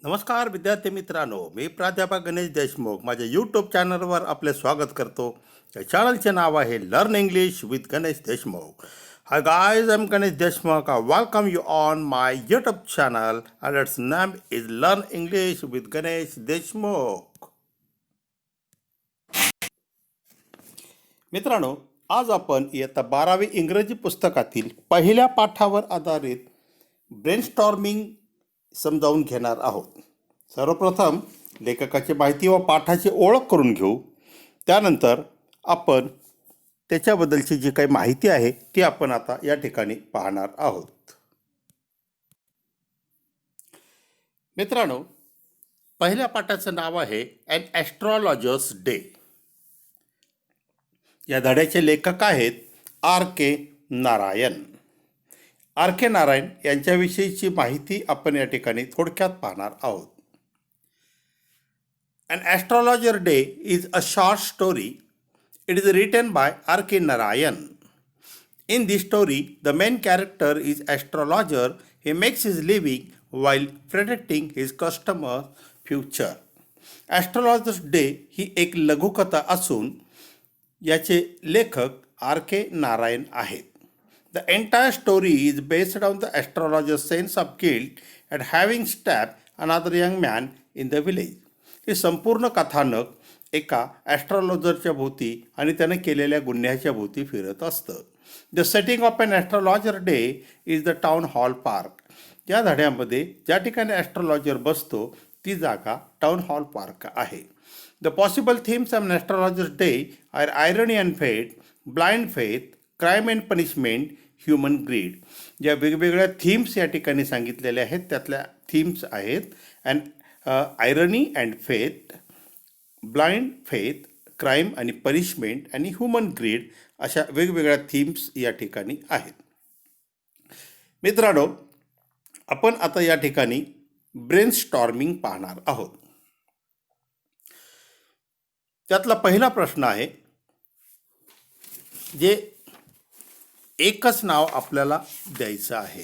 नमस्कार विद्यार्थी मित्रांनो, मी प्राध्यापक गणेश देशमुख माझ्या यूट्यूब चॅनलवर आपले स्वागत करतो. या चॅनलचे नाव आहे learn English with Ganesh Deshmukh. Hi guys, I am Ganesh Deshmukh. I welcome you on my YouTube channel and its name is Learn English with Ganesh Deshmukh. मित्रांनो, आज आपण इयत्ता 12वी इंग्रजी पुस्तकातील पहिल्या पाठावर आधारित ब्रेनस्टॉर्मिंग समजावून घेणार आहोत. सर्वप्रथम लेखकाची माहिती व पाठाची ओळख करून घेऊ. त्यानंतर आपण त्याच्याबद्दलची जी काही माहिती आहे ती आपण आता या ठिकाणी पाहणार आहोत. मित्रांनो, पहिल्या पाठाचं नाव आहे ॲन ॲस्ट्रॉलॉजर्स डे. या धड्याचे लेखक आहेत R.K. नारायण. R.K. नारायण यांच्याविषयीची माहिती आपण या ठिकाणी थोडक्यात पाहणार आहोत. An Astrologer Day is a short story. It is written by R.K. Narayan. In this story, the main character is astrologer. He makes his living while predicting his customer's future. Astrologer's Day ही एक लघुकथा असून याचे लेखक R.K. Narayan आहेत. The entire story is based on the astrologer's sense of guilt at having stabbed another young man in the village. हे संपूर्ण कथानक एका ॲस्ट्रॉलॉजरच्या भोवती आणि त्याने केलेल्या गुन्ह्याच्या भोवती फिरत असतं. The setting of an astrologer day is the town hall park. या धड्यामध्ये ज्या ठिकाणी ॲस्ट्रॉलॉजर बसतो ती जागा टाउन हॉल पार्क आहे. The possible themes of an astrologer's day are irony and fate, blind faith, crime and punishment, human greed. ज्या वेगवेगळ्या थीम्स या ठिकाणी सांगितलेल्या आहेत त्यातल्या थीम्स आहेत अँड आयरनी and faith, blind faith, crime आणि पनिशमेंट आणि ह्युमन ग्रीड अशा वेगवेगळ्या थीम्स या ठिकाणी आहेत. मित्रांनो, आपण आता या ठिकाणी ब्रेनस्टॉर्मिंग पाहणार आहोत. त्यातला पहिला प्रश्न आहे जे एकच नाव आपल्याला द्यायचं आहे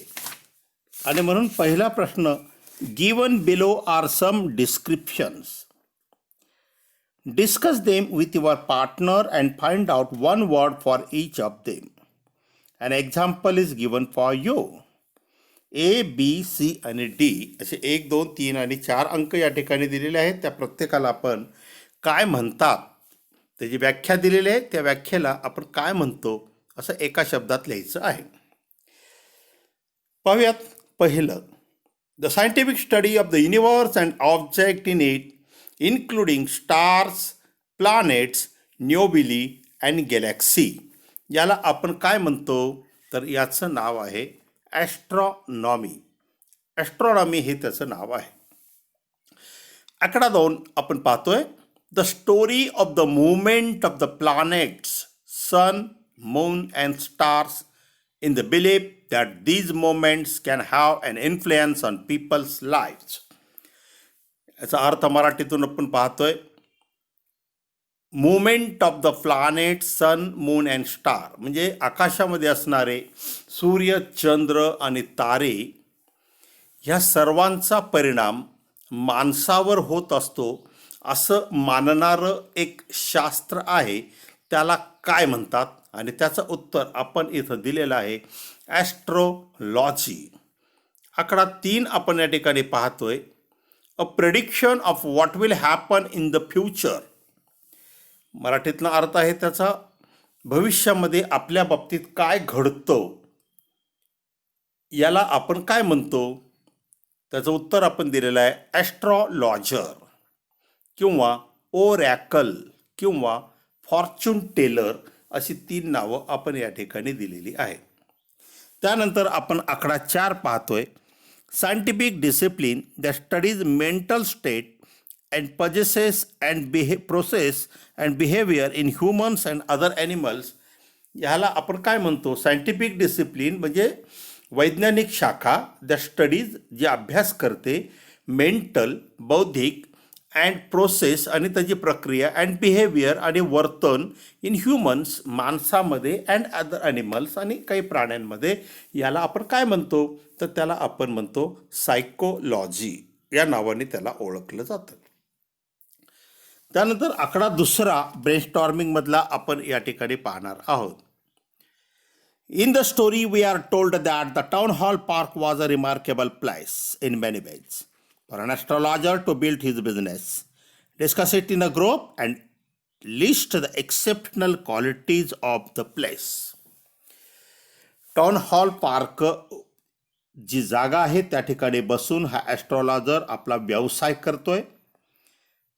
आणि म्हणून पहिला प्रश्न, given below are some descriptions. Discuss them with your partner and find out one word for each of them. An example is given for you. A, B, C आणि D असे 1, 2, 3 आणि 4 अंक या ठिकाणी दिलेले आहेत. त्या प्रत्येकाला आपण काय म्हणतात त्याची व्याख्या दिलेली आहे. त्या व्याख्येला आपण काय म्हणतो असं एका शब्दात लिहायचं आहे. पाहूयात पहिलं. The scientific study of the universe and object in it including stars, planets, nebulae and galaxy. याला आपण काय म्हणतो तर याचं नाव आहे ॲस्ट्रॉनॉमी. ॲस्ट्रॉनॉमी हे त्याचं नाव आहे. आकडा 2 आपण पाहतोय. The story of the movement of the planets, sun, moon and stars in the belief that these movements can have an influence on people's lives. याचा अर्थ मराठीतून आपण पाहतोय. Movement of the planet, sun, moon and star म्हणजे आकाशामध्ये असणारे सूर्य, चंद्र आणि तारे ह्या सर्वांचा परिणाम माणसावर होत असतो असं मानणारं एक शास्त्र आहे. त्याला काय म्हणतात आणि त्याचं उत्तर आपण इथं दिलेलं आहे ॲस्ट्रोलॉजी. आकडा 3 आपण या ठिकाणी पाहतोय. A prediction of what will happen in the future. मराठीतला अर्थ आहे त्याचा भविष्यामध्ये आपल्या बाबतीत काय घडतं याला आपण काय म्हणतो. त्याचं उत्तर आपण दिलेलं आहे ॲस्ट्रॉलॉजर किंवा ओरॅकल किंवा फॉर्च्यून टेलर अशी 3 नावं आपण या ठिकाणी दिलेली आहेत. त्यानंतर आपण आकडा 4 पाहतोय. Scientific discipline that studies mental state and process and behaviour in humans and other animals. ह्याला आपण काय म्हणतो. सायंटिफिक डिसिप्लिन म्हणजे वैज्ञानिक शाखा, दॅट स्टडीज जे अभ्यास करते, मेंटल बौद्धिक अँड प्रोसेस आणि त्याची प्रक्रिया अँड बिहेवियर आणि वर्तन इन ह्युमन्स माणसामध्ये अँड अदर ॲनिमल्स आणि काही प्राण्यांमध्ये. याला आपण काय म्हणतो तर त्याला आपण म्हणतो सायकोलॉजी. या नावाने त्याला ओळखलं जातं. त्यानंतर आकडा दुसरा ब्रेनस्टॉर्मिंगमधला आपण या ठिकाणी पाहणार आहोत. In the story, we are told that the town hall park was a remarkable place in many ways for an astrologer to build his business, discuss it in a group, and list the exceptional qualities of the place. Town hall park जी जागा आहे त्या ठिकाणी बसून हा astrologer आपला व्यवसाय करतोय.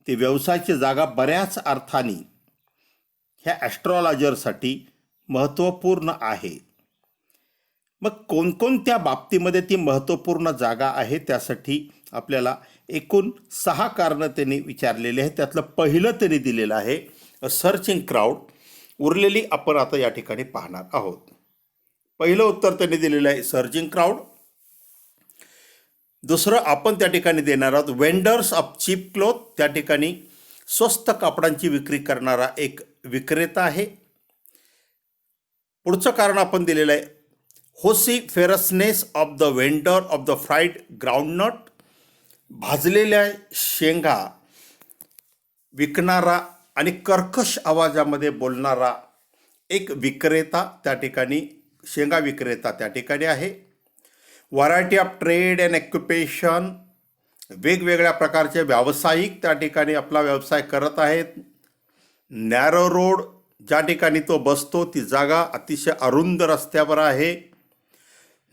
ती व्यवसायाची जागा बऱ्याच अर्थाने ह्या ॲस्ट्रॉलॉजरसाठी महत्त्वपूर्ण आहे. मग कोणकोणत्या बाबतीमध्ये ती महत्त्वपूर्ण जागा आहे त्यासाठी आपल्याला एकूण 6 कारणं त्यांनी विचारलेली आहेत. त्यातलं पहिलं त्यांनी दिलेलं आहे अ सर्चिंग क्राऊड. उरलेली आपण आता या ठिकाणी पाहणार आहोत. पहिलं उत्तर त्यांनी दिलेलं आहे सर्चिंग क्राऊड. दुसरं आपण त्या ठिकाणी देणार आहोत वेंडर्स ऑफ चीप क्लोथ. त्या ठिकाणी स्वस्त कापडांची विक्री करणारा एक विक्रेता आहे. पुढचं कारण आपण दिलेलं आहे vociferousness of the vendor of the fried groundnut. भाजलेल्या शेंगा विकणारा आणि कर्कश आवाजामध्ये बोलणारा एक विक्रेता त्या ठिकाणी, शेंगा विक्रेता त्या ठिकाणी आहे. Variety of trade and occupation. वेगवेगळ्या प्रकारचे व्यावसायिक त्या ठिकाणी आपला व्यवसाय करत आहेत. नॅरो रोड, ज्या ठिकाणी तो बसतो ती जागा अतिशय अरुंद रस्त्यावर आहे.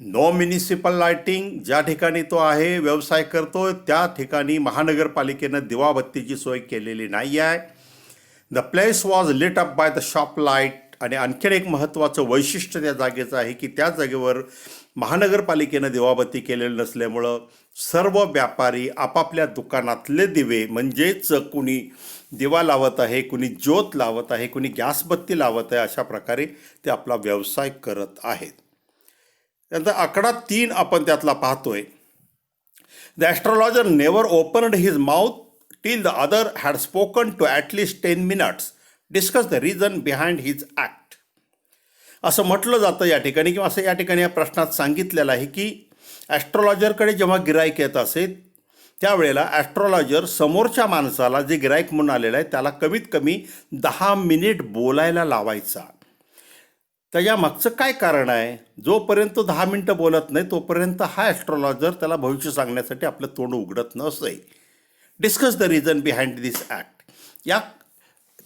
नो म्युनिसिपल लाइटिंग, ज्या ठिकाणी तो आहे व्यवसाय करतो त्या ठिकाणी महानगरपालिकेनं दिवाबत्तीची सोय केलेली नाही आहे. The place was lit up by the shop light. आणि आणखीन एक महत्त्वाचं वैशिष्ट्य त्या जागेचं आहे की त्या जागेवर महानगरपालिकेनं दिवाबत्ती केलेलं नसल्यामुळं सर्व व्यापारी आपापल्या दुकानातले दिवे, म्हणजेच कुणी दिवा लावत आहे, कुणी ज्योत लावत आहे, कुणी गॅसबत्ती लावत आहे, अशा प्रकारे ते आपला व्यवसाय करत आहेत. त्यानंतर आकडा 3 आपण त्यातला पाहतोय. The astrologer never opened his mouth till the other had spoken to at least 10 minutes, discuss the reason behind his act. असं म्हटलं जातं या ठिकाणी, किंवा असं या ठिकाणी या प्रश्नात सांगितलेलं आहे की ॲस्ट्रॉलॉजरकडे जेव्हा गिराईक येत असेल त्यावेळेला ॲस्ट्रॉलॉजर समोरच्या माणसाला, जे गिराईक म्हणून आलेलं आहे त्याला कमीत कमी 10 मिनिट बोलायला लावायचा. त्याच्या मागचं काय कारण आहे? जोपर्यंत 10 मिनटं बोलत नाही तोपर्यंत हा ॲस्ट्रॉलॉजर त्याला भविष्य सांगण्यासाठी आपलं तोंड उघडत नसे. Discuss the reason behind this act. या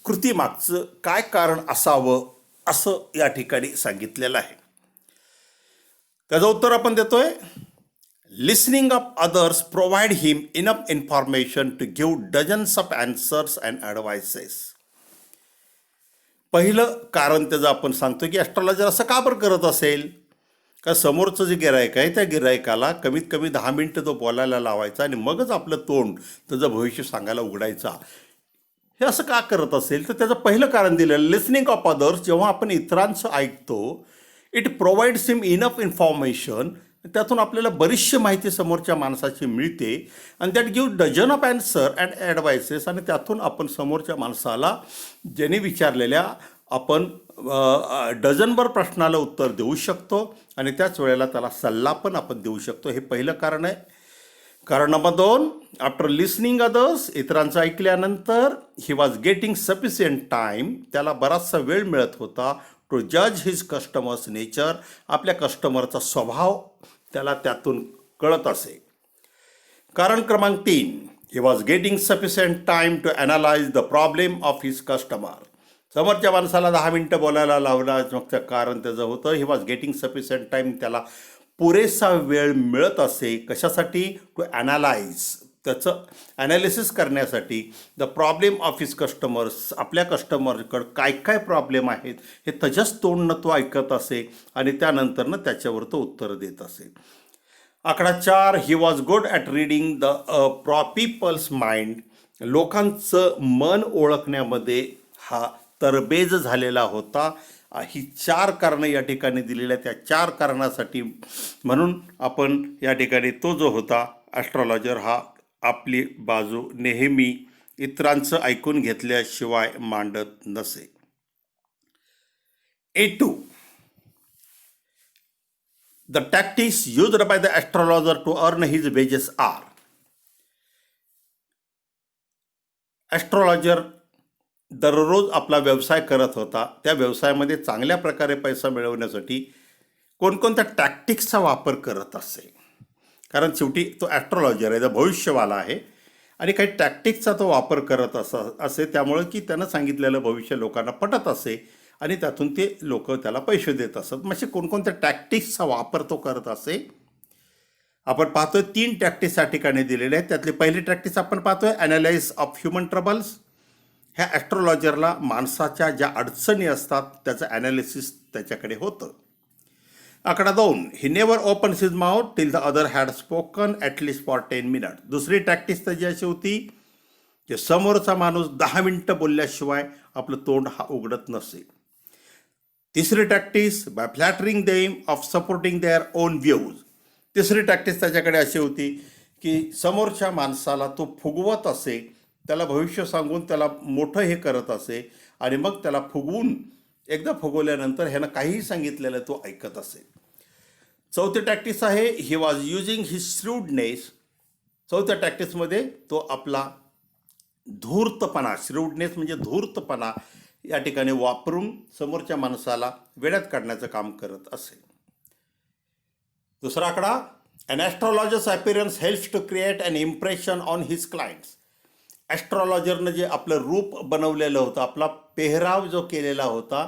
कृतीमागचं काय कारण असावं असं या ठिकाणी सांगितलेलं आहे. त्याचं उत्तर आपण देतोय listening of others provide him enough information to give dozens of answers and advices. पहिलं कारण त्याचं आपण सांगतो की ॲस्ट्रॉलॉजर असं का बरं करत असेल? का समोरचं जे गिरायक आहे त्या गिरायकाला कमीत कमी 10 मिनटं तो बोलायला लावायचा आणि मगच आपलं तोंड त्याचं भविष्य सांगायला उघडायचा. हे असं का करत असेल? तर त्याचं पहिलं कारण दिलेलं लिसनिंग ऑफ अदर्स. जेव्हा आपण इतरांचं ऐकतो it provides him enough information. त्यातून आपल्याला बरीचशी माहिती समोरच्या माणसाची मिळते आणि that give dozen of answer and advices. आणि त्यातून आपण समोरच्या माणसाला ज्याने विचारलेल्या आपण डझनभर प्रश्नाला उत्तर देऊ शकतो आणि त्याच वेळेला त्याला सल्ला पण आपण देऊ शकतो. हे पहिलं कारण आहे. कारण नंबर 2, आफ्टर लिसनिंग अदर्स, इतरांचं ऐकल्यानंतर ही वॉज गेटिंग सफिशियंट टाईम, त्याला बराचसा वेळ मिळत होता टू जज हिज कस्टमर्स नेचर, आपल्या कस्टमरचा स्वभाव त्याला त्यातून कळत असे. कारण क्रमांक 3, he was getting sufficient time to analyze the problem of his customer. समोरच्या माणसाला 10 मिनटं बोलायला लावला, मग कारण त्याचं होतं ही वॉज गेटिंग सफिशियंट टाईम, त्याला पुरेसा वेळ मिळत असे. कशासाठी? टू ॲनालाइज, त्याचं ॲनालिसिस करण्यासाठी. The problem of his customers, आपल्या कस्टमरकडं काय काय प्रॉब्लेम आहेत हे त्याच्याच तोंडनं तो ऐकत असे आणि त्यानंतरनं त्याच्यावर तो उत्तर देत असे. आकडा 4, he was good at reading the people's mind, लोकांचं मन ओळखण्यामध्ये हा तरबेज झालेला होता. ही 4 कारणं या ठिकाणी दिलेल्या आहेत. त्या 4 कारणासाठी म्हणून आपण या ठिकाणी तो जो होता ॲस्ट्रॉलॉजर हा आपली बाजू नेहमी इतरांचं ऐकून घेतल्याशिवाय मांडत नसे. A2, the tactics used by the astrologer to earn his wages are. Astrologer दररोज आपला व्यवसाय करत होता. त्या व्यवसायामध्ये चांगल्या प्रकारे पैसा मिळवण्यासाठी कोणकोणत्या टॅक्टिक्सचा वापर करत असे. कारण शेवटी तो ॲस्ट्रॉलॉजर आहे, तो भविष्यवाला आहे आणि काही टॅक्टिक्सचा तो वापर करत असे. त्यामुळे की त्यानं सांगितलेलं भविष्य लोकांना पटत असे आणि त्यातून ते लोक त्याला पैसे देत असत. म्हणजे कोणकोणत्या टॅक्टिक्सचा वापर तो करत असे. आपण पाहतोय 3 टॅक्टिक्स या ठिकाणी दिलेले आहेत. त्यातली पहिली टॅक्टिक्स आपण पाहतोय ॲनालाइज ऑफ ह्युमन ट्रबल्स. ह्या ॲस्ट्रॉलॉजरला माणसाच्या ज्या अडचणी असतात त्याचं ॲनालिसिस त्याच्याकडे होतं. आकडा 2, he never opens his mouth till the other had spoken at least for 10 minute. दुसरी टॅक्टिक्स त्याची अशी होती की समोरचा माणूस 10 मिनिटं बोलल्याशिवाय आपलं तोंड हा उघडत नसे. तिसरी tactics by flattering them of supporting their own views. तिसरी टॅक्टिक्स त्याच्याकडे अशी होती की समोरच्या माणसाला तो फुगवत असे, त्याला भविष्य सांगून त्याला मोठं हे करत असे आणि मग त्याला फुगवून एकदा फुगवल्यानंतर ह्यानं काहीही सांगितलेलं तो ऐकत असे. चौथी टॅक्टिक्स आहे he was using his shrewdness. चौथ्या टॅक्टिक्समध्ये तो आपला धूर्तपणा, श्रूडनेस म्हणजे धूर्तपणा या ठिकाणी वापरून समोरच्या माणसाला वेड्यात काढण्याचं काम करत असे. दुसरा आकडा, an astrologer's appearance helps to create an impression on his clients. ॲस्ट्रॉलॉजरनं जे आपलं रूप बनवलेलं होतं, आपला पेहराव जो केलेला होता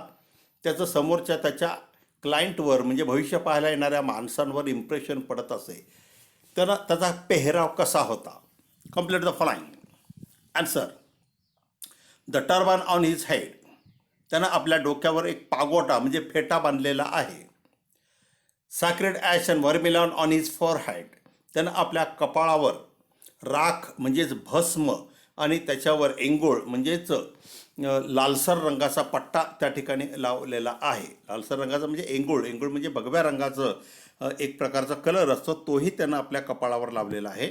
त्याचं समोरच्या त्याच्या क्लायंटवर म्हणजे भविष्य पाहायला येणाऱ्या माणसांवर इम्प्रेशन पडत असे. तर त्याचा पेहराव कसा होता. Complete the following. Answer, the turban on his head. त्यानं आपल्या डोक्यावर एक पागोटा म्हणजे फेटा बांधलेला आहे. Sacred ash and vermilion on his forehead. त्यानं आपल्या कपाळावर राख म्हणजेच भस्म आणि त्याच्यावर एंगोळ म्हणजेच लालसर रंगाचा पट्टा त्या ठिकाणी लावलेला आहे. लालसर रंगाचा म्हणजे एंगोळ म्हणजे भगव्या रंगाचं एक प्रकारचा कलर असतो, तोही त्यानं आपल्या कपाळावर लावलेला आहे.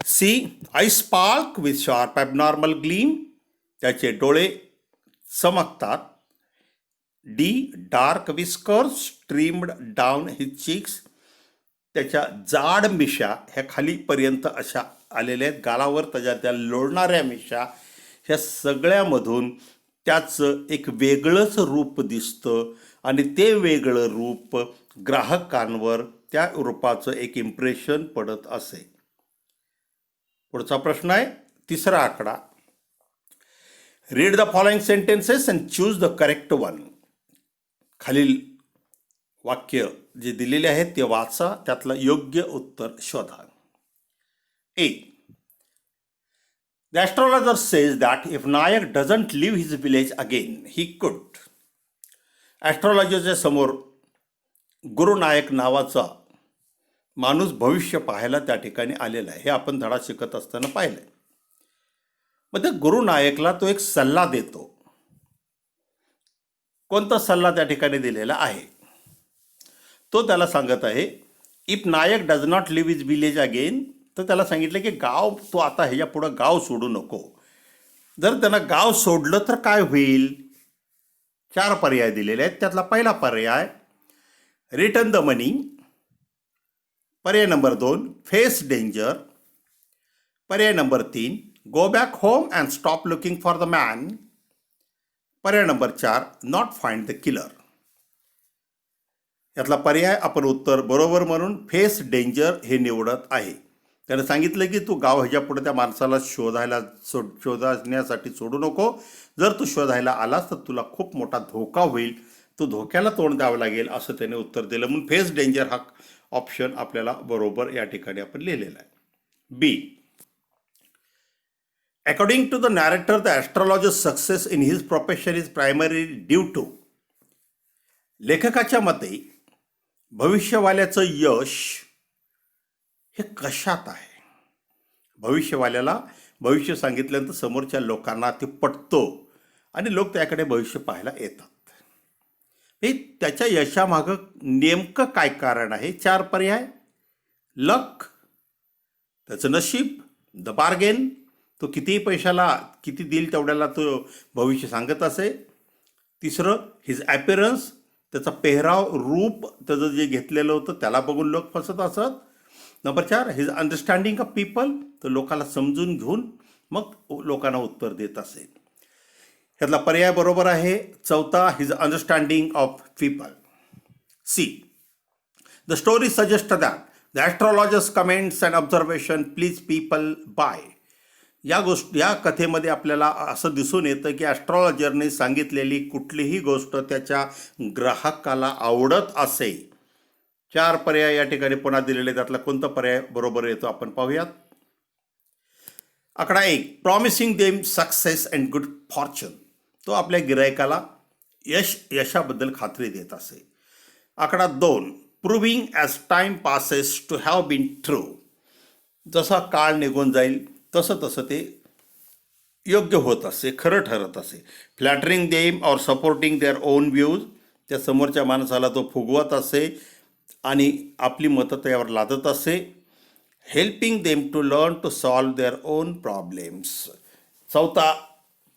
C, eye spark with sharp abnormal gleam. त्याचे डोळे चमकतात. D, dark whiskers streamed down his cheeks. त्याच्या जाड मिशा ह्या खालीपर्यंत अशा आलेल्या आहेत. गालावर त्या लोळणाऱ्या मिशा ह्या सगळ्यामधून त्याचं एक वेगळंच रूप दिसतं आणि ते वेगळं रूप ग्राहकांवर त्या रूपाचं एक इम्प्रेशन पडत असे. पुढचा प्रश्न आहे, तिसरा आकडा. Read the following sentences and choose the correct one. खालील वाक्य जे दिलेले आहेत ते वाचा, त्यातलं योग्य उत्तर शोधा. A, the astrologer says that if Nayak doesn't leave his village again he could. ॲस्ट्रॉलॉजरच्या समोर गुरु नायक नावाचा माणूस भविष्य पाहायला त्या ठिकाणी आलेला आहे. हे आपण धडा शिकत असताना पाहिलं. मग त्या गुरु नायकला तो एक सल्ला देतो. कोणता सल्ला त्या ठिकाणी दिलेला आहे तो त्याला सांगत आहे, if Nayak does not leave his village again. तर त्याला सांगितलं की गाव तो आता ह्याच्या पुढं गाव सोडू नको. जर त्यानं गाव सोडलं तर काय होईल. 4 पर्याय दिलेले आहेत. त्यातला पहिला पर्याय रिटर्न द मनी. पर्याय नंबर 2 फेस डेंजर. पर्याय number 3 go back home and stop looking for the man. पर्याय number 4 not find the killer. यातला पर्याय आपण उत्तर बरोबर म्हणून फेस डेंजर हे निवडत आहे. त्यानं सांगितलं की तू गाव ह्याच्या पुढे त्या माणसाला शोधण्यासाठी सोडू नको. जर तू शोधायला आलास तर तुला खूप मोठा धोका होईल, तू धोक्याला तोंड द्यावं लागेल असं त्याने उत्तर दिलं. म्हणून फेस डेंजर हा ऑप्शन आपल्याला बरोबर या ठिकाणी आपण लिहिलेला आहे. B, according to the narrator the astrologers success in his profession is primary due to. लेखकाच्या मते भविष्यवाल्याचं यश हे कशात आहे. भविष्यवाल्याला भविष्य सांगितल्यानंतर समोरच्या लोकांना ते पटतो आणि लोक त्याकडे भविष्य पाहायला येतात. हे त्याच्या यशामागं नेमकं काय कारण आहे. 4 पर्याय, लक, त्याचं नशीब, द बार्गेन, तो कितीही पैशाला किती देईल तेवढ्याला तो भविष्य सांगत असे. तिसरं हिज ॲपिरन्स, त्याचा पेहराव रूप त्याचं जे घेतलेलं होतं त्याला बघून लोक फसत असत. Number 4 his understanding of people, तो लोकाला समजून घेऊन मग लोकांना उत्तर देत असे. ह्यातला पर्याय बरोबर आहे. चौथा, his understanding of people. C, the story suggest that the astrologer's comments and observation please people by. या कथेमध्ये आपल्याला असं दिसून येतं की ॲस्ट्रॉलॉजरने सांगितलेली कुठलीही गोष्ट त्याच्या ग्राहकाला आवडत असे. 4 पर्याय या ठिकाणी पुन्हा दिलेले, त्यातला कोणता पर्याय बरोबर येतो आपण पाहूयात. आकडा 1, promising them success and good fortune. तो आपल्या गिरायकाला यशाबद्दल खात्री देत असे. आकडा 2, proving as time passes to have been true. जसा काळ निघून जाईल तसं ते योग्य होत असे, खरं ठरत असे. Flattering them or supporting their own views. त्या समोरच्या माणसाला तो फुगवत असे आणि आपली मतं त्यावर लादत असे. Helping them to learn to solve their own problems. चौथा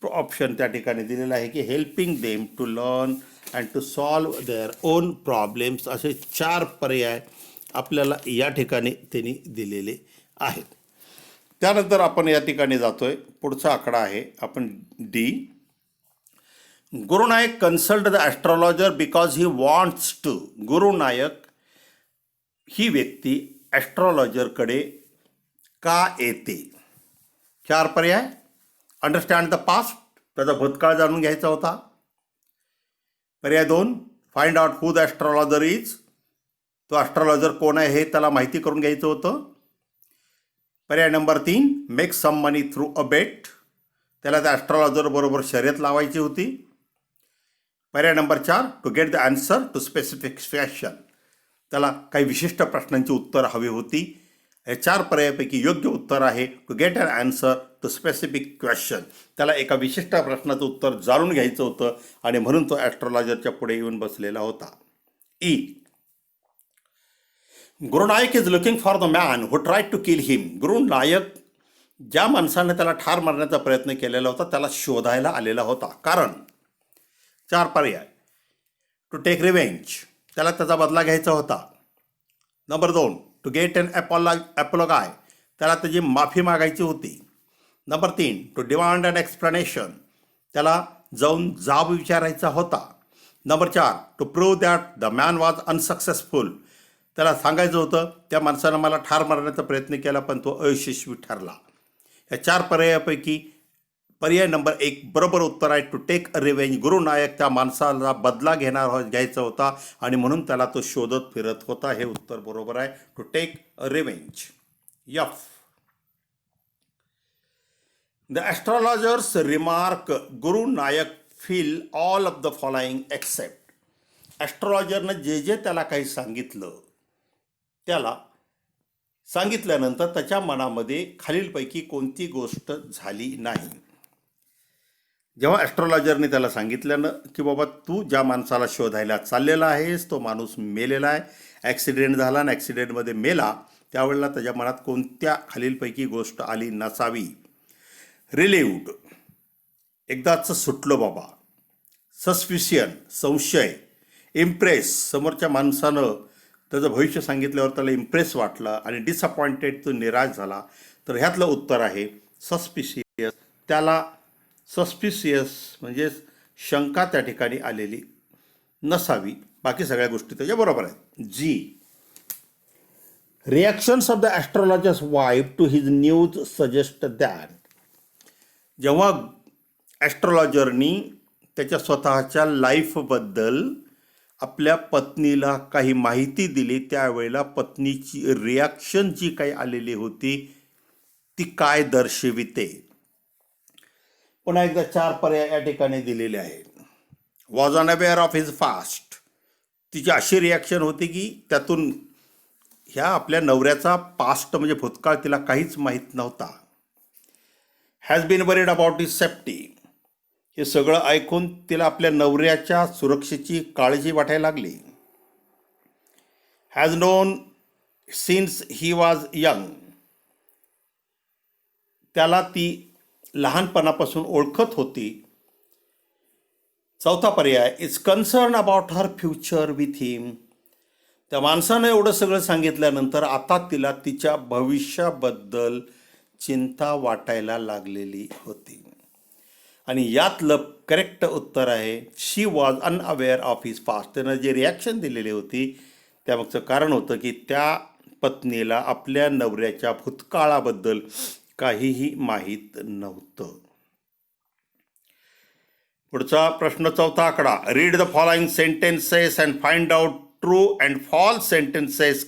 ऑप्शन त्या ठिकाणी दिलेला आहे की helping them to learn and to solve their own problems. असे 4 पर्याय आपल्याला या ठिकाणी त्यांनी दिलेले आहेत. त्यानंतर आपण या ठिकाणी जातोय. पुढचा आकडा आहे आपण D. Guru Nayak consult the astrologer because he wants to. Guru Nayak ही व्यक्ती ॲस्ट्रॉलॉजरकडे का येते? 4 पर्याय. Understand the past. त्याचा भूतकाळ जाणून घ्यायचा होता. पर्याय 2, find out who the astrologer is. तो ॲस्ट्रॉलॉजर कोण आहे हे त्याला माहिती करून घ्यायचं होतं. पर्याय number 3, make some money through a bet. त्याला त्या ॲस्ट्रॉलॉजर बरोबर शर्यत लावायची होती. पर्याय number 4, to get the answer to specific question. त्याला काही विशिष्ट प्रश्नांची उत्तर हवी होती. हे 4 पर्यायापैकी योग्य उत्तर आहे to get an answer to specific question. त्याला एका विशिष्ट प्रश्नाचं उत्तर जाणून घ्यायचं होतं आणि म्हणून तो ॲस्ट्रॉलॉजरच्या पुढे येऊन बसलेला होता. E, Guru Nayak is looking for the man who try to kill him. Guru Nayak ज्या माणसाने त्याला ठार मारण्याचा प्रयत्न केलेला होता त्याला शोधायला आलेला होता. कारण 4 पर्याय. To take revenge. त्याला त्याचा बदला घ्यायचा होता. Number 2, to get an apology. त्याला त्याची माफी मागायची होती. Number 3, to demand an explanation. त्याला जाऊन जाब विचारायचा होता. Number 4, to prove that the man was unsuccessful. त्याला सांगायचं होतं त्या माणसानं मला ठार मारण्याचा प्रयत्न केला पण तो अयशस्वी ठरला. या 4 पर्यायापैकी पर्याय नंबर 1 बरोबर उत्तर आहे. To take a revenge. Guru Nayak त्या माणसाला बदला घ्यायचा होता आणि म्हणून त्याला तो शोधत फिरत होता. हे उत्तर बरोबर आहे. To take a revenge. F, the astrologers remark Guru Nayak feel all of the following except. ॲस्ट्रॉलॉजरनं जे त्याला काही सांगितलं त्याला सांगितल्यानंतर त्याच्या मनामध्ये खालीलपैकी कोणती गोष्ट झाली नाही. जेव्हा ॲस्ट्रॉलॉजरने त्याला सांगितलं की बाबा तू ज्या माणसाला शोधायला चाललेला आहेस तो माणूस मेलेला आहे, ॲक्सिडेंट झाला आणि ॲक्सिडेंटमध्ये मेला, त्यावेळेला त्याच्या मनात कोणत्या खालीलपैकी गोष्ट आली नसावी. रिलीव्ड, एकदाच सुटलो बाबा. सस्पिशियन, संशय. इम्प्रेस, समोरच्या माणसानं त्याचं भविष्य सांगितल्यावर त्याला इम्प्रेस वाटलं. आणि डिसअपॉइंटेड, तो निराश झाला. तर ह्यातलं उत्तर आहे सस्पिशियस. त्याला सस्पिशियस म्हणजे शंका त्या ठिकाणी आलेली नसावी. बाकी सगळ्या गोष्टी त्याच्या बरोबर आहेत. G, reactions of the astrologers wife to his news suggest that. जेव्हा ॲस्ट्रॉलॉजरनी त्याच्या स्वतःच्या लाईफबद्दल आपल्या पत्नीला काही माहिती दिली त्यावेळेला पत्नीची रिॲक्शन जी काही आलेली होती ती काय दर्शविते. पुन्हा एकदा 4 पर्याय या ठिकाणी दिलेले आहेत. Was unaware of his fast. तिची अशी रिॲक्शन होती की त्यातून ह्या आपल्या नवऱ्याचा पास्ट म्हणजे भूतकाळ तिला काहीच माहीत नव्हता. Has been worried about his safety. हे सगळं ऐकून तिला आपल्या नवऱ्याच्या सुरक्षेची काळजी वाटायला लागली. Has known since he was young. त्याला ती लहानपणापासून ओळखत होती. 4था पर्याय, is concern about her future with him. त्या माणसानं एवढं सगळं सांगितल्यानंतर आता तिला तिच्या भविष्याबद्दल चिंता वाटायला लागलेली होती. आणि यातलं करेक्ट उत्तर आहे she was unaware of his past. त्यानं जे रिॲक्शन दिलेली होती त्यामागचं कारण होतं की त्या पत्नीला आपल्या नवऱ्याच्या भूतकाळाबद्दल काहीही माहीत नव्हतं. पुढचा प्रश्न, चौथा आकडा. Read the following sentences and find out true and false sentences.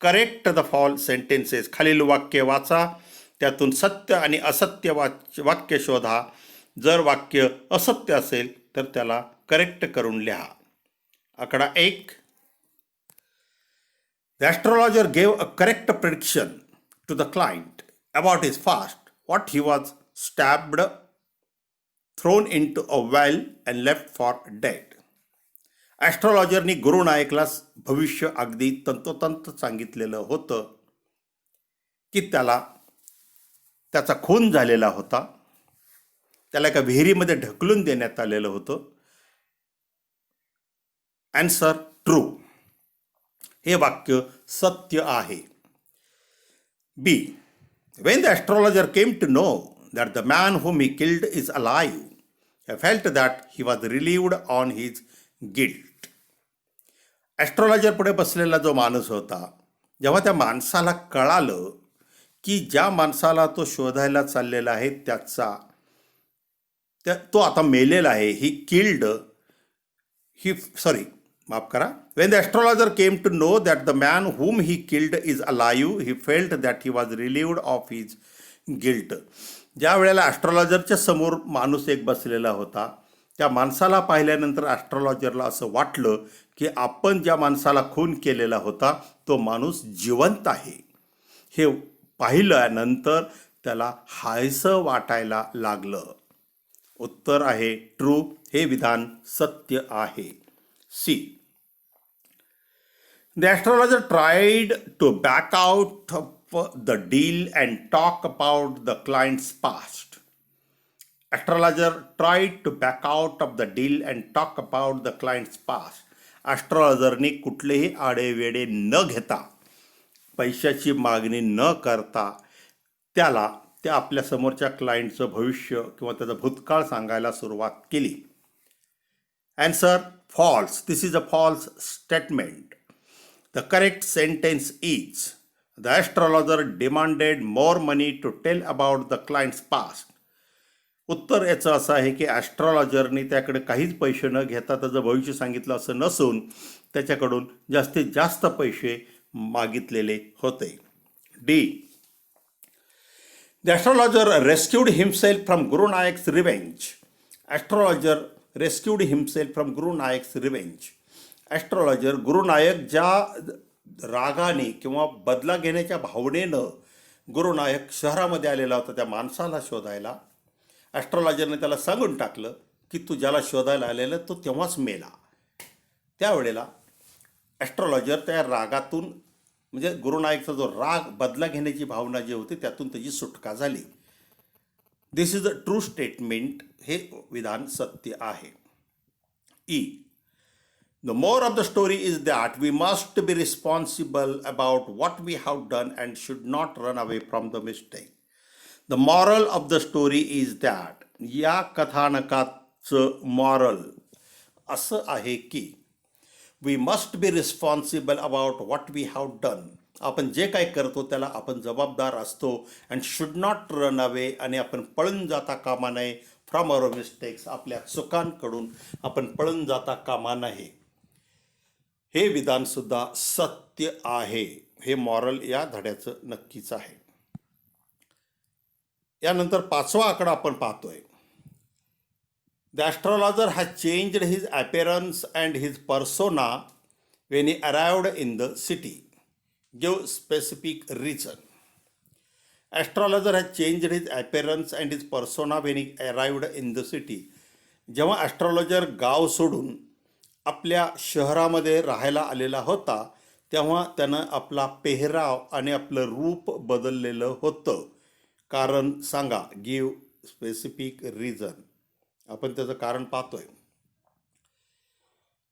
Correct the false sentences. खालील वाक्य वाचा, त्यातून सत्य आणि असत्य वाक्य शोधा. जर वाक्य असत्य असेल तर त्याला करेक्ट करून लिहा. आकडा 1. The astrologer gave a correct prediction to the client about his past, what he was stabbed, thrown into a well and left for dead. ॲस्ट्रॉलॉजरनी गुरुनायकला भविष्य अगदी तंतोतंत सांगितलेलं होतं की त्याचा खून झालेला होता, त्याला एका विहिरीमध्ये ढकलून देण्यात आलेलं होतं. Answer true. हे वाक्य सत्य आहे. बी. When the astrologer came to know that the man whom he killed is alive, he felt that he was relieved on his guilt. Astrologer पुढे बसलेला जो माणूस होता, जेव्हा त्या माणसाला कळालं की ज्या माणसाला तो शोधायला चाललेला आहे तो आता मेलेला आहे. When the astrologer came to know that the man whom he killed is alive, he felt that he was relieved of his guilt. ज्या वेळेला ॲस्ट्रॉलॉजरच्या समोर माणूस एक बसलेला होता, त्या माणसाला पाहिल्यानंतर ॲस्ट्रॉलॉजरला असं वाटलं की आपण ज्या माणसाला खून केलेला होता तो माणूस जिवंत आहे. हे पाहिल्यानंतर त्याला हायसं वाटायला लागलं. उत्तर आहे ट्रू. हे विधान सत्य आहे. C. The astrologer tried to back out of the deal and talk about the client's past. Astrologer tried to back out of the deal and talk about the client's past. ॲस्ट्रॉलॉजरनी कुठलेही आडेवेडे न घेता, पैशाची मागणी न करता त्या आपल्या समोरच्या क्लायंटचं भविष्य किंवा त्याचं भूतकाळ सांगायला सुरुवात केली. Answer false. This is a false statement. The correct sentence is, the astrologer demanded more money to tell about the client's past. उत्तर याचं असं आहे की ॲस्ट्रॉलॉजरनी त्याकडे काहीच पैसे न घेता त्याचं भविष्य सांगितलं असं नसून त्याच्याकडून जास्तीत जास्त पैसे मागितलेले होते. D. The astrologer rescued himself from Guru Nayak's revenge. Astrologer rescued himself from Guru Nayak's revenge. Astrologer Gurunayak ज्या रागाने किंवा बदला घेण्याच्या भावनेनं गुरुनायक शहरामध्ये आलेला होता त्या माणसाला शोधायला, ॲस्ट्रॉलॉजरने त्याला सांगून टाकलं की तू ज्याला शोधायला आलेला तो तेव्हाच मेला. त्यावेळेला ॲस्ट्रॉलॉजर त्या रागातून, म्हणजे गुरुनायकचा जो राग, बदला घेण्याची भावना जी होती त्यातून त्याची सुटका झाली. दिस इज अ ट्रू स्टेटमेंट. हे विधान सत्य आहे. E. The more of the story is that we must be responsible about what we have done and should not run away from the mistake. The moral of the story is that, या कथानकाचं moral असं आहे की we must be responsible about what we have done. आपण जे काय करतो त्याला आपण जबाबदार असतो. and should not run away, आणि आपण पळून जाता कामा नये from our mistakes. आपल्या चुकांकडून आपण पळून जाता कामा नये. हे विधानसुद्धा सत्य आहे. हे मॉरल या धड्याचं नक्कीच आहे. यानंतर पाचवा आकडा आपण पाहतोय. The astrologer has changed his appearance and his persona when he arrived in the city. Give specific reason. Astrologer has changed his appearance and his persona when he arrived in the city. जेव्हा astrologer गाव सोडून आपल्या शहरामध्ये राहायला आलेला होता तेव्हा त्यानं आपला पेहराव आणि आपलं रूप बदललेलं होतं. कारण सांगा. Give specific reason. आपण त्याचं कारण पाहतोय.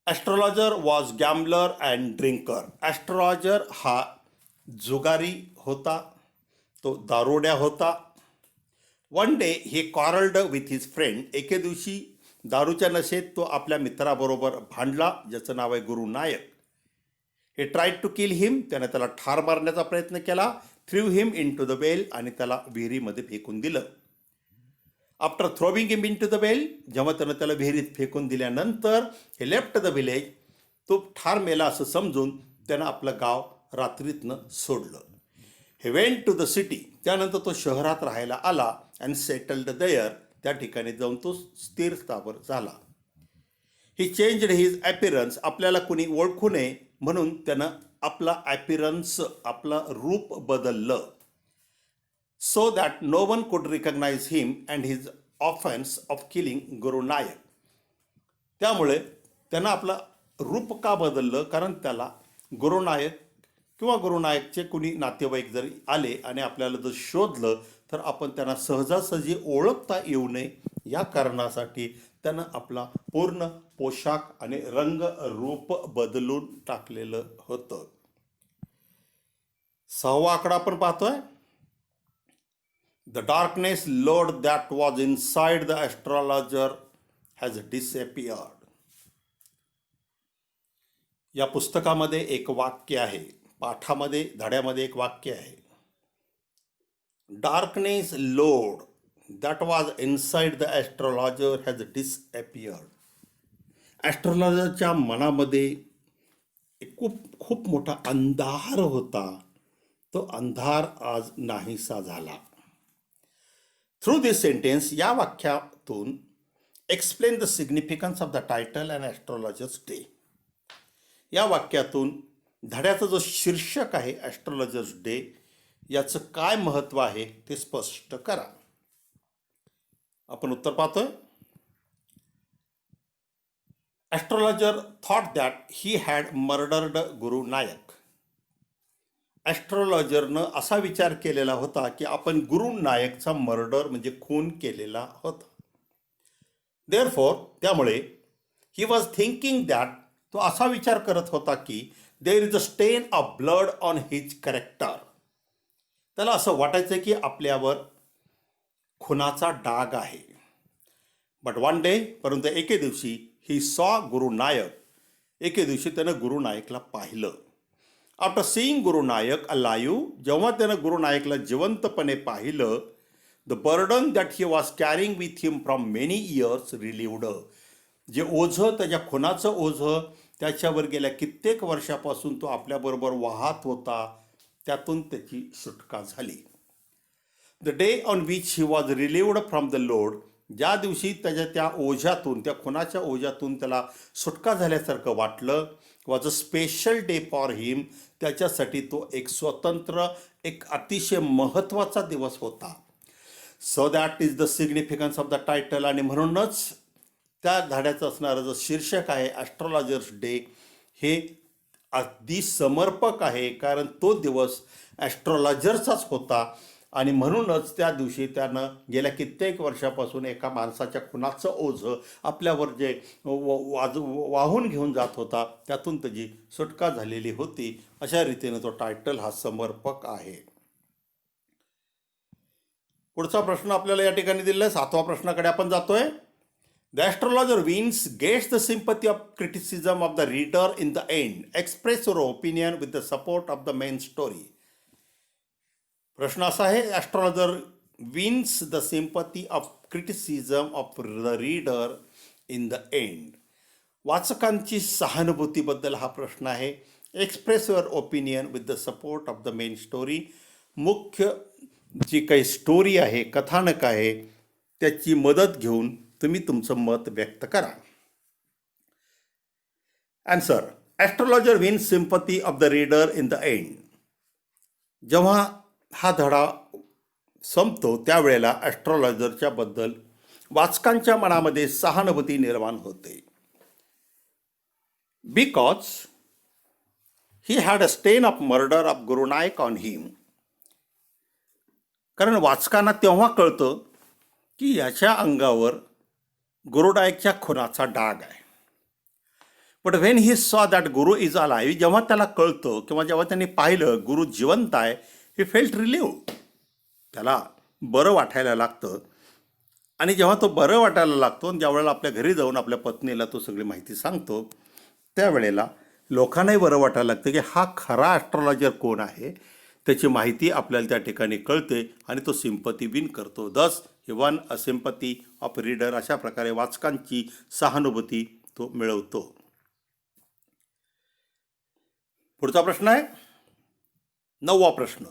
Astrologer was gambler and drinker. Astrologer हा जुगारी होता, तो दारुड्या होता. One day he quarrelled with his friend. एके दिवशी दारूच्या नशेत तो आपल्या मित्राबरोबर भांडला, ज्याचं नाव आहे गुरु नायक. हे ट्राईड टू किल हिम. त्याने त्याला ठार मारण्याचा प्रयत्न केला. Threw him in to the well. आणि त्याला विहिरीमध्ये फेकून दिलं. After throwing him in to the well, जेव्हा त्याला विहिरीत फेकून दिल्यानंतर हे लेफ्ट द विलेज. तो ठार मेला असं समजून त्यानं आपलं गाव रात्रीतनं सोडलं. हे वेंट टू द सिटी. त्यानंतर तो शहरात राहायला आला अँड सेटल्ड देअर. त्या ठिकाणी जाऊन तो स्थिर स्थावर झाला. ही चेंज्ड हिज ॲपिरन्स. आपल्याला कुणी ओळखू नये म्हणून त्यानं आपला ॲपिरन्स, आपलं रूप बदललं. So that no one could recognize him and his offence of killing Guru Nayak. त्यामुळे त्यानं आपलं रूप का बदललं? कारण त्याला गुरुनायक किंवा गुरुनायकचे कुणी नातेवाईक जरी आले आणि आपल्याला जर शोधलं तर आपण त्यांना सहजासहजी ओळखता येऊ नये, या कारणासाठी त्यानं आपला पूर्ण पोशाख आणि रंग रूप बदलून टाकलेलं होतं. 6वा आकडा आपण पाहतोय. The darkness load that was inside the astrologer has disappeared. या पुस्तकामध्ये एक वाक्य आहे, पाठामध्ये, धड्यामध्ये एक वाक्य आहे. Darkness load that was inside the astrologer has disappeared. ॲस्ट्रॉलॉजरच्या मनामध्ये एक खूप मोठा अंधार होता. तो अंधार आज नाहीसा झाला. थ्रू दिस सेंटेन्स, या वाक्यातून explain the significance of the title and astrologers day. या वाक्यातून धड्याचा जो शीर्षक आहे ॲस्ट्रॉलॉजर्स डे, याचं काय महत्त्व आहे ते स्पष्ट करा. आपण उत्तर पाहतोय. Astrologer thought that he had murdered गुरु नायक. ॲस्ट्रॉलॉजरनं असा विचार केलेला होता की आपण गुरु नायकचा मर्डर म्हणजे खून केलेला होता. देअरफॉर, त्यामुळे ही वॉज थिंकिंग दॅट, तो असा विचार करत होता की देअर इज अ स्टेन of blood on his character. त्याला असं वाटायचं की आपल्यावर खुनाचा डाग आहे. बट वन डे, परंतु एके दिवशी, ही सॉ गुरु नायक. एके दिवशी त्यानं गुरु नायकला पाहिलं. आफ्टर सीईंग गुरु नायक अलाइव्ह, जेव्हा त्यानं गुरु नायकला जिवंतपणे पाहिलं, the burden that he was carrying with him from many years relieved. जे ओझं, त्याच्या खुनाचं ओझं त्याच्यावर गेल्या कित्येक वर्षापासून तो आपल्याबरोबर वाहत होता, त्यातून त्याची सुटका झाली. The day on which he was relieved from the load. ज्या दिवशी त्याच्या त्या ओझ्यातून, त्या खुनाच्या ओझ्यातून त्याला सुटका झाल्यासारखं वाटलं, was a special day for him. त्याच्यासाठी तो एक स्वतंत्र, एक अतिशय महत्त्वाचा दिवस होता. So that is the significance of the title. आणि म्हणूनच त्या धड्याचं असणारं जो शीर्षक आहे ॲस्ट्रॉलॉजर्स डे, हे अगदी समर्पक आहे, कारण तो दिवस ॲस्ट्रॉलॉजरचाच होता. आणि म्हणूनच त्या दिवशी त्यानं गेल्या कित्येक वर्षापासून एका माणसाच्या खुनाचं ओझं आपल्यावर जे वाहून घेऊन जात होता, त्यातून त्याची सुटका झालेली होती. अशा रीतीने तो टायटल हा समर्पक आहे. पुढचा प्रश्न आपल्याला या ठिकाणी दिलेला आहे. 7व्या प्रश्नाकडे आपण जातोय. The astrologer wins gets the sympathy of criticism of the reader in the end. Express your opinion with the support of the main story. प्रश्न असा आहे, astrologer wins the sympathy of criticism of the reader in the end. वाचकांची सहानुभूतीबद्दल हा प्रश्न आहे. Express your opinion with the support of the main story. मुख्य जी काही स्टोरी आहे, कथानक आहे, त्याची मदत घेऊन तुम्ही तुमचं मत व्यक्त करा. Answer. Astrologer wins sympathy of the reader in the end. जेव्हा हा धडा संपतो त्यावेळेला ॲस्ट्रॉलॉजरच्या बद्दल वाचकांच्या मनामध्ये सहानुभूती निर्माण होते. बिकॉज ही हॅड अ स्टेन of murder of Guru Nayak on हिम. कारण वाचकांना तेव्हा कळतं की याच्या अंगावर गुरुनायकच्या खुनाचा डाग आहे. But when he saw that Guru is alive, जेव्हा त्याला कळतं किंवा जेव्हा त्यांनी पाहिलं गुरु जिवंत आहे, ही फेल्ट रिलीव्ह. त्याला बरं वाटायला लागतं आणि जेव्हा तो बरं वाटायला लागतो आणि ज्यावेळेला आपल्या घरी जाऊन आपल्या पत्नीला तो सगळी माहिती सांगतो त्यावेळेला लोकांनाही बरं वाटायला लागतं की हा खरा ॲस्ट्रॉलॉजर कोण आहे, त्याची माहिती आपल्याला त्या ठिकाणी कळते आणि तो सिंपती विन करतो. दस हे one a sympathy of reader, अशा प्रकारे वाचकांची सहानुभूती तो मिळवतो. पुढचा प्रश्न आहे 9वा प्रश्न.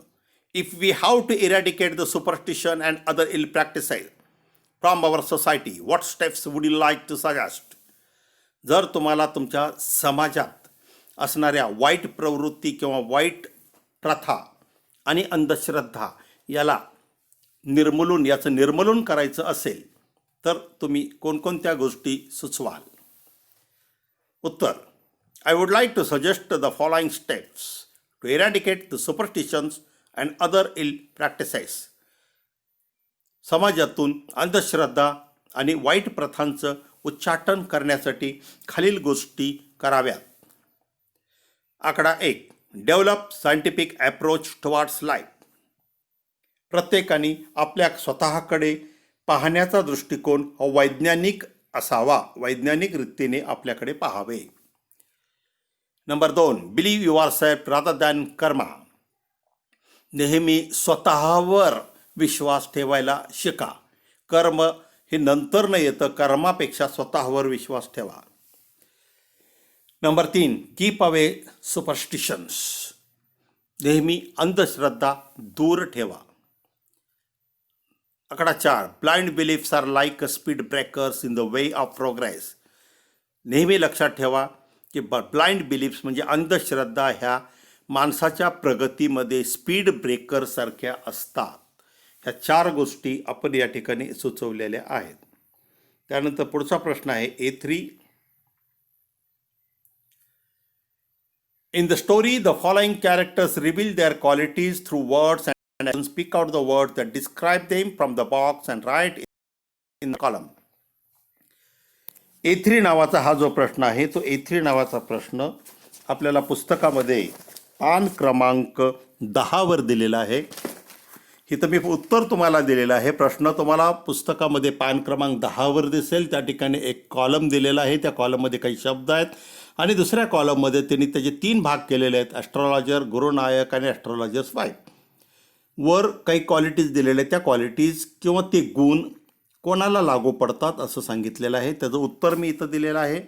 If we have to eradicate the superstition and other ill practices from our society, what steps would you like to suggest? जर तुम्हाला तुमच्या समाजात असणाऱ्या वाईट प्रवृत्ती किंवा वाईट प्रथा आणि अंधश्रद्धा याचं निर्मूलन करायचं असेल तर तुम्ही कोणकोणत्या गोष्टी सुचवाल? उत्तर. I would like to suggest the following steps to eradicate the superstitions and other ill practices. समाजातून अंधश्रद्धा आणि वाईट प्रथांचं उच्चाटन करण्यासाठी खालील गोष्टी कराव्यात. आकडा 1. Develop scientific approach towards life. प्रत्येकाने आपल्या स्वतःकडे पाहण्याचा दृष्टिकोन हा वैज्ञानिक असावा, वैज्ञानिक रीतीने आपल्याकडे पाहावे. Number 2. Believe yourself rather than karma. नेहमी स्वतःवर विश्वास ठेवायला शिका. कर्म हे नंतर न येतं, कर्मापेक्षा स्वतःवर विश्वास ठेवा. नंबर 3. Keep away superstitions. नेहमी अंधश्रद्धा दूर ठेवा. आकडा 4. Blind beliefs are like speed breakers in the way of progress. नेहमी लक्षात ठेवा की ब्लाइंड बिलीफ्स म्हणजे अंधश्रद्धा ह्या माणसाच्या प्रगतीमध्ये स्पीड ब्रेकरसारख्या असतात. ह्या 4 गोष्टी आपण या ठिकाणी सुचवलेल्या आहेत. त्यानंतर पुढचा प्रश्न आहे A3. In the story, the following characters reveal their qualities through words and actions. Speak out the words that describe them from the box and write in the column. A3 नावाचा हा जो प्रश्न आहे तो A3 नावाचा प्रश्न आपल्याला पुस्तकामध्ये पान क्रमांक 10 वर दिलेला आहे. इथं मी उत्तर तुम्हाला दिलेलं आहे. प्रश्न तुम्हाला पुस्तकामध्ये पान क्रमांक 10 वर दिसेल. त्या ठिकाणी एक कॉलम दिलेला आहे. त्या कॉलममध्ये काही शब्द आहेत आणि दुसऱ्या कॉलममध्ये त्यांनी त्याचे 3 भाग केलेले आहेत. ॲस्ट्रॉलॉजर, गुरुनायक आणि ॲस्ट्रॉलॉजर्स वाईफ. वर काही क्वालिटीज दिलेल्या आहेत. त्या क्वालिटीज किंवा ते गुण कोणाला लागू पडतात असं सांगितलेलं आहे. त्याचं उत्तर मी इथं दिलेलं आहे.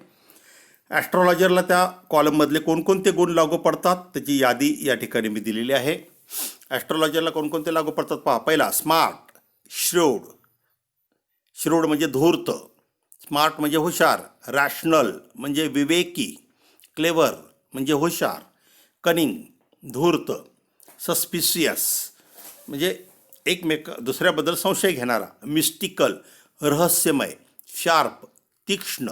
ॲस्ट्रॉलॉजरला त्या कॉलममधले कोणकोणते गुण लागू पडतात त्याची यादी या ठिकाणी मी दिलेली आहे. ॲस्ट्रॉलॉजरला कोणकोणते लागू पडतात पहा. पहिला स्मार्ट, श्रूड. श्रूड म्हणजे धूर्त, स्मार्ट म्हणजे हुशार, रॅशनल म्हणजे विवेकी, क्लेवर म्हणजे हुशार, कनिंग धूर्त, सस्पिशियस म्हणजे दुसऱ्याबद्दल संशय घेणारा, मिस्टिकल रहस्यमय, शार्प तीक्ष्ण,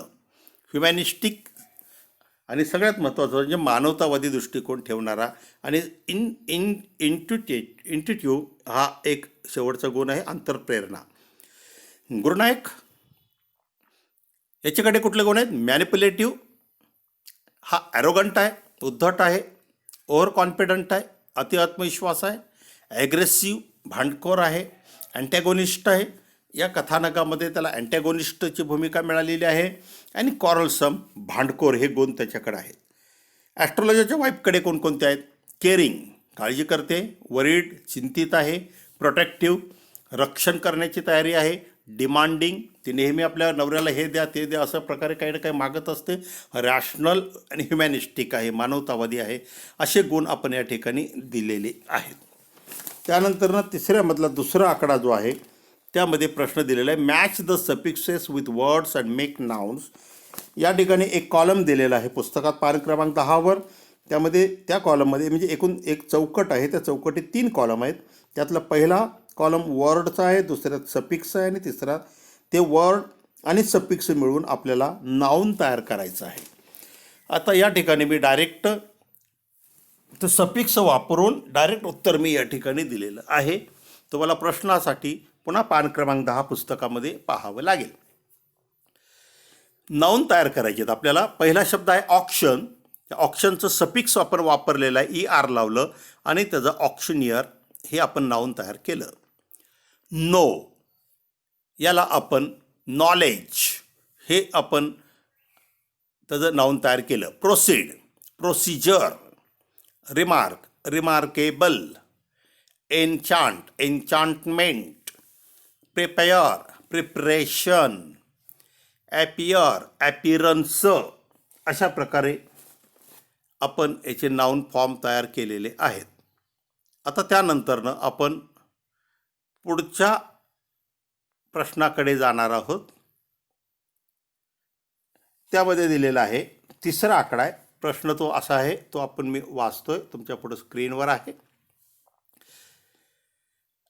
ह्युमॅनिस्टिक आणि सगळ्यात महत्त्वाचं म्हणजे मानवतावादी दृष्टिकोन ठेवणारा आणि इंट्युटिव्ह हा एक शेवटचा गुण आहे, अंतरप्रेरणा. गुरुनायक याच्याकडे कुठले गुण आहेत? मॅनिप्युलेटिव्ह, हा ॲरोगंट आहे, उद्धट आहे, ओव्हर कॉन्फिडंट आहे, अति आत्मविश्वास आहे, ॲग्रेसिव्ह भांडखोर आहे, अँटॅगोनिस्ट आहे. या कथानकामध्ये त्याला अँटॅगोनिस्टची भूमिका मिळालेली आहे आणि कॉरलसम भांडखोर हे गुण त्याच्याकडे आहेत. ॲस्ट्रॉलॉजरच्या वाईफकडे कोणकोणते आहेत? केअरिंग काळजी करते, वरीड चिंतित आहे, प्रोटेक्टिव्ह रक्षण करण्याची तयारी आहे, डिमांडिंग ती नेहमी आपल्या नवऱ्याला हे द्या ते द्या असं प्रकारे काही ना काही मागत असते, रॅशनल आणि ह्युमॅनिस्टिक आहे, मानवतावादी आहे. असे गुण आपण या ठिकाणी दिलेले आहेत. त्यानंतर तिसऱ्यामधला दुसरा आकडा जो आहे त्यामध्ये प्रश्न दिलेला आहे match the suffixes with words and make nouns. या ठिकाणी एक कॉलम दिलेला आहे पुस्तकात पान क्रमांक 10 वर. त्यामध्ये त्या कॉलममध्ये म्हणजे एकूण एक चौकट आहे, त्या चौकटीत 3 कॉलम आहेत. त्यातला पहिला कॉलम वर्डचा आहे, दुसऱ्यात सफिक्स आहे आणि तिसरा ते वर्ड आणि सफिक्स मिळून आपल्याला नाउन तयार करायचं आहे. आता या ठिकाणी मी डायरेक्ट तर सफिक्स वापरून डायरेक्ट उत्तर मी या ठिकाणी दिलेलं आहे. तुम्हाला प्रश्नासाठी पुन्हा पान क्रमांक 10 पुस्तकामध्ये पाहावं लागेल. नाउन तयार करायचे आहेत आपल्याला. पहिला शब्द आहे ऑक्शन. त्या ऑक्शनचं सफिक्स आपण वापरलेलं आहे, ER लावलं आणि त्याचं ऑक्शनियर हे आपण नाउन तयार केलं. नो याला आपण नॉलेज हे आपण त्याचं नाउन तयार केलं. Proceed, procedure, remark, remarkable, enchant, enchantment, prepare, preparation, appear, appearance, अशा प्रकारे आपण याचे नाउन फॉर्म तयार केलेले आहेत. आता त्यानंतरनं आपण पुढच्या प्रश्नाकडे जाणार आहोत. त्यामध्ये दिलेला आहे तिसरा आकडा आहे. प्रश्न तो असा आहे, तो आपण मी वाचतोय, तुमच्या पुढे स्क्रीनवर आहे.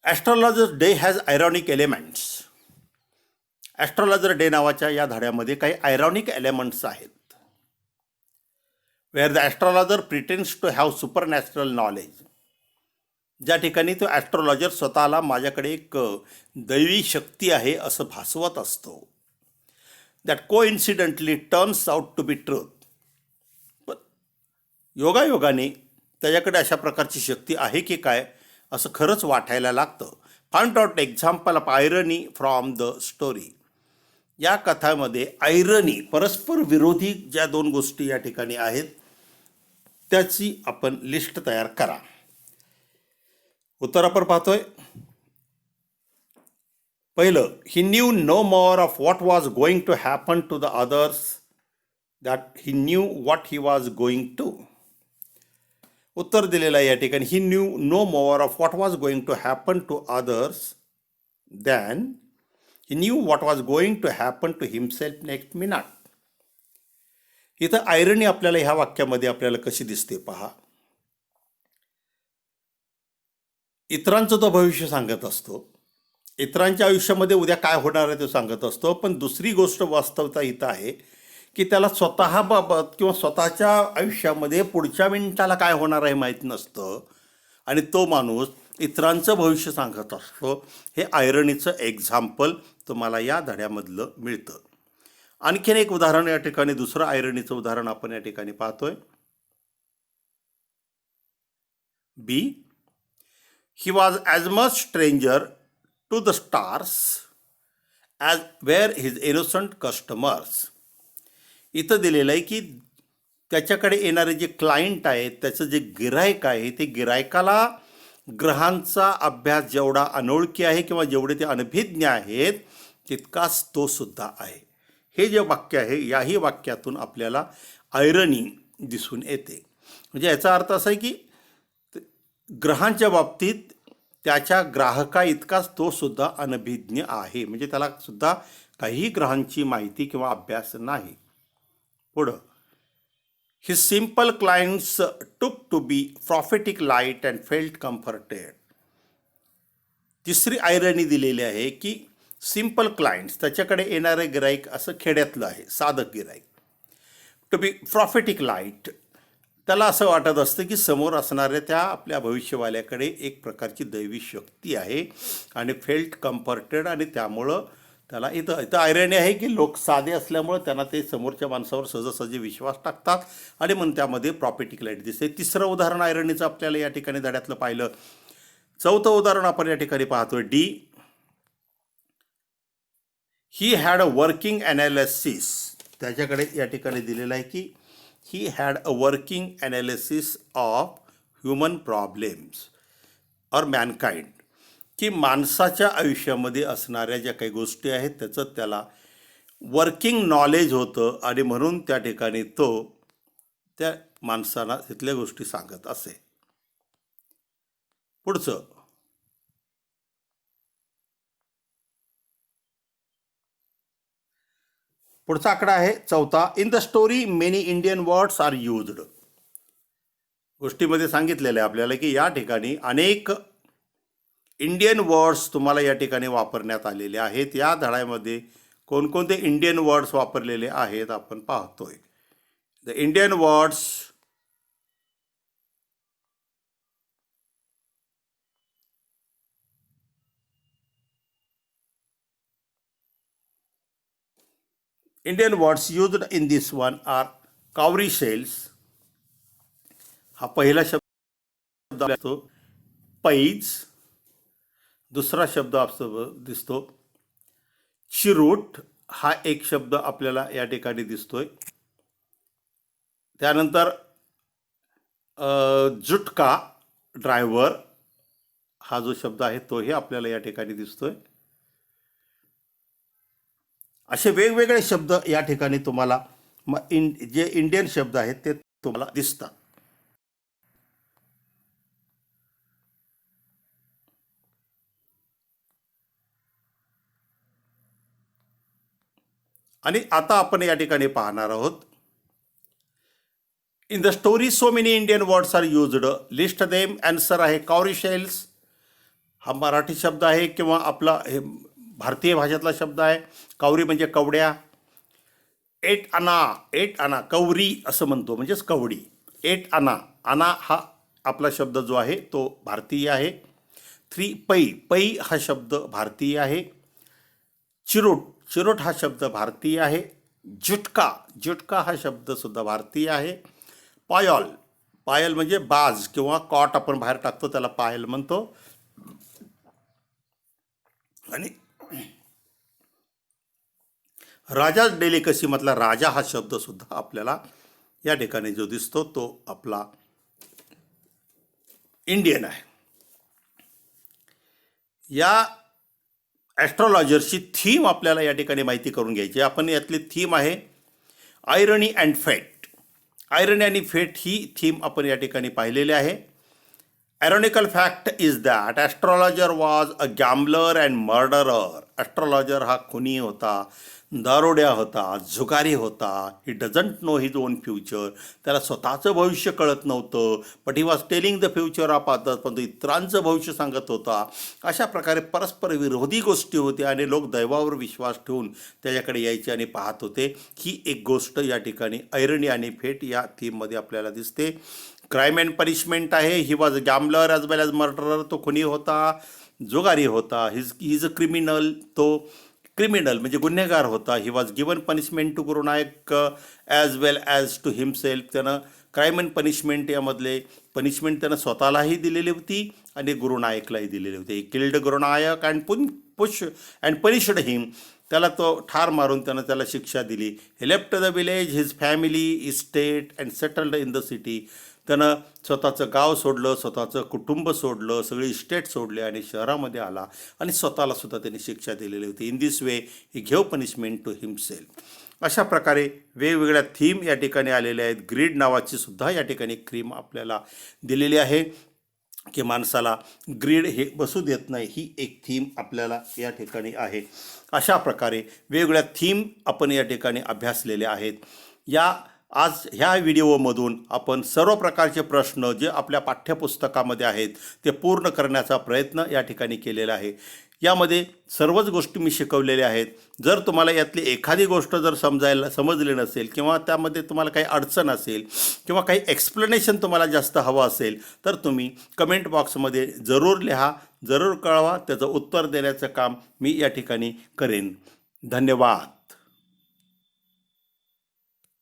Astrologer's day has ironic elements. Astrologer day नावाच्या या धड्यामध्ये काही आयरॉनिक एलिमेंट्स आहेत. Where the astrologer pretends to have supernatural knowledge. ज्या ठिकाणी तो ॲस्ट्रॉलॉजर स्वतःला माझ्याकडे एक दैवी शक्ती आहे असं भासवत असतो. That coincidentally turns out to be truth. पण योगायोगाने त्याच्याकडे अशा प्रकारची शक्ती आहे की काय असं खरंच वाटायला लागतं. फाइंड आउट एक्झाम्पल ऑफ आयरनी फ्रॉम द स्टोरी. या कथामध्ये आयरनी, परस्पर विरोधी ज्या दोन गोष्टी या ठिकाणी आहेत त्याची आपण लिस्ट तयार करा. उत्तर आपण पाहतोय. पहिलं, he knew no more of what was going to happen to the others that he knew what he was going to. उत्तर दिलेलं आहे या ठिकाणी. He knew no more of what was going to happen to others than he knew what was going to happen to himself next minute. इथं irony आपल्याला ह्या वाक्यामध्ये आपल्याला कशी दिसते पहा. इतरांचं तो भविष्य सांगत असतो, इतरांच्या आयुष्यामध्ये उद्या काय होणार आहे ते सांगत असतो. पण दुसरी गोष्ट वास्तवता इथं आहे की त्याला स्वतःबाबत किंवा स्वतःच्या आयुष्यामध्ये पुढच्या मिनिटाला काय होणार आहे माहीत नसतं आणि तो माणूस इतरांचं भविष्य सांगत असतो. हे आयरनीचं एक्झाम्पल तुम्हाला या धड्यामधलं मिळतं. आणखीन एक उदाहरण या ठिकाणी, दुसरं आयरनीचं उदाहरण आपण या ठिकाणी पाहतोय. B, he was as much stranger to the stars as were his innocent customers. इथं दिलेलं आहे की त्याच्याकडे येणारे जे क्लायंट आहेत, त्याचं जे गिरायक आहे, ते गिरायकाला ग्रहांचा अभ्यास जेवढा अनोळखी आहे किंवा जेवढे ते अनभिज्ञ आहेत तितकाच तो सुद्धा आहे. हे जे वाक्य आहे, याही वाक्यातून आपल्याला आयरनी दिसून येते. म्हणजे याचा अर्थ असा आहे की ग्रहांच्या बाबतीत त्याच्या ग्राहका इतकाच तो सुद्धा अनभिज्ञ आहे. म्हणजे त्याला सुद्धा काही ग्रहांची माहिती किंवा अभ्यास नाही. पुढं, his simple clients took to be prophetic light and felt comforted. तिसरी आयरनी दिलेली आहे की सिम्पल क्लायंट्स, त्याच्याकडे येणारे गिराईक असं खेड्यातलं आहे, साधं गिराईक. टू बी प्रॉफिटिक लाईट, त्याला असं वाटत असतं की समोर असणाऱ्या त्या आपल्या भविष्यवाल्याकडे एक प्रकारची दैवी शक्ती आहे. आणि फेल्ट कम्फर्टेड, आणि त्यामुळं त्याला इथं आयरनी आहे की लोक साधे असल्यामुळं त्यांना ते समोरच्या माणसावर सहजासहजी विश्वास टाकतात आणि मग त्यामध्ये प्रॉफिटिक लाईट दिसते. तिसरं उदाहरण आयरनीचं आपल्याला या ठिकाणी धड्यातलं पाहिलं. चौथं उदाहरण आपण या ठिकाणी पाहतोय. D, he had a working analysis. त्याच्याकडे या ठिकाणी दिलेलं आहे की he had a working analysis of human problems or Mankind. की माणसाच्या आयुष्यामध्ये असणाऱ्या ज्या काही गोष्टी आहेत त्याचं त्याला वर्किंग नॉलेज होतं आणि म्हणून त्या ठिकाणी तो त्या माणसाला तिथल्या गोष्टी सांगत असे. पुढचं, पुढचा आकडा आहे चौथा. In the story many Indian words are used. गोष्टीमध्ये सांगितलेलं आहे आपल्याला की या ठिकाणी अनेक इंडियन वर्ड्स तुम्हाला या ठिकाणी वापरण्यात आलेले आहेत. या धड्यामध्ये कोणकोणते इंडियन वर्ड्स वापरलेले आहेत आपण पाहतोय. The Indian words Indian words used in this one are cowrie shells. हा पहिला शब्द असतो. पैज, दुसरा शब्द आपल्याला दिसतो चिरूट, हा एक शब्द आपल्याला या ठिकाणी दिसतोय. त्यानंतर जुटका, ड्रायव्हर, हा जो शब्द आहे तोही आपल्याला या ठिकाणी दिसतोय. असे वेगवेगळे शब्द या ठिकाणी तुम्हाला जे इंडियन शब्द आहेत ते तुम्हाला दिसतात. आणि आता आपण या ठिकाणी पाहणार आहोत. In the story so many Indian words are used, list them. Answer आहे कॉरी शेल्स, हा मराठी शब्द आहे किंवा आपला हे भारतीय भाषेतला शब्द आहे. कावरी म्हणजे कवड्या. एट आणा कवरी असं म्हणतो, म्हणजेच कवडी. एट आणा हा आपला शब्द जो आहे तो भारतीय आहे. 3 पै हा शब्द भारतीय आहे. चिरोट हा शब्द भारतीय आहे. जुटका हा शब्दसुद्धा भारतीय आहे. पायल म्हणजे बाज किंवा कॉट आपण बाहेर टाकतो त्याला पायल म्हणतो. आणि राजा डेलिकसी मधला राजा हा शब्द सुद्धा आपल्याला या ठिकाणी जो दिसतो तो आपला इंडियन आहे. या ॲस्ट्रॉलॉजरची थीम आपल्याला या ठिकाणी माहिती करून घ्यायची. आपण यातली थीम आहे आयरनी अँड फेट. आयरनी आणि फेट ही थीम आपण या ठिकाणी पाहिलेली आहे. Ironical fact is that astrologer was a gambler and murderer. Astrologer हा खुनी होता, दारोड्या होता, जुगारी होता. He doesn't know his own future. त्याला स्वतःचं भविष्य कळत नव्हतं. But he was telling the future of others. पण तो इतरांचं भविष्य सांगत होता. अशा प्रकारे परस्पर विरोधी गोष्टी होत्या आणि लोक दैवावर विश्वास ठेवून त्याच्याकडे यायचे आणि पाहत होते. ही एक गोष्ट या ठिकाणी ऐरणी आणि फेट या थीममध्ये आपल्याला दिसते. क्राईम अँड पनिशमेंट आहे. He was a gambler as well as murderer. तो खुनी होता, जुगारी होता. Is a criminal. तो क्रिमिनल म्हणजे गुन्हेगार होता. He was given punishment to Gurunayak as well as to himself. त्यानं क्राईम अँड पनिशमेंट यामधले पनिशमेंट त्यानं स्वतःलाही दिलेली होती आणि गुरुनायकलाही दिलेली होती. Killed Gurunayak and punished him. त्याला तो ठार मारून त्याला शिक्षा दिली. He left the village, his family, estate and settled in the city. त्यानं स्वतःचं गाव सोडलं, स्वतःचं कुटुंब सोडलं, सगळी इस्टेट सोडले आणि शहरामध्ये आला आणि स्वतःला सुद्धा त्यांनी शिक्षा दिलेली होती. इन दिस वे ही घेव पनिशमेंट टू हिमसेल्फ. अशा प्रकारे वेगवेगळ्या थीम या ठिकाणी आलेल्या आहेत. ग्रीड नावाची सुद्धा या ठिकाणी थीम आपल्याला दिलेली आहे की माणसाला ग्रीड हे बसू देत नाही. ही एक थीम आपल्याला या ठिकाणी आहे. अशा प्रकारे वेगवेगळ्या थीम आपण या ठिकाणी अभ्यासलेल्या आहेत. आज ह्या व्हिडिओमधून आपण सर्व प्रकारचे प्रश्न जे आपल्या पाठ्यपुस्तकामध्ये आहेत ते पूर्ण करण्याचा प्रयत्न या ठिकाणी केलेला आहे. यामध्ये सर्वच गोष्टी मी शिकवलेल्या आहेत. जर तुम्हाला यातली एखादी गोष्ट जर समजली नसेल किंवा त्यामध्ये तुम्हाला काही अडचण असेल किंवा काही एक्सप्लेनेशन तुम्हाला जास्त हवं असेल तर तुम्ही कमेंट बॉक्समध्ये जरूर लिहा, जरूर कळवा. त्याचं उत्तर देण्याचं काम मी या ठिकाणी करेन. धन्यवाद.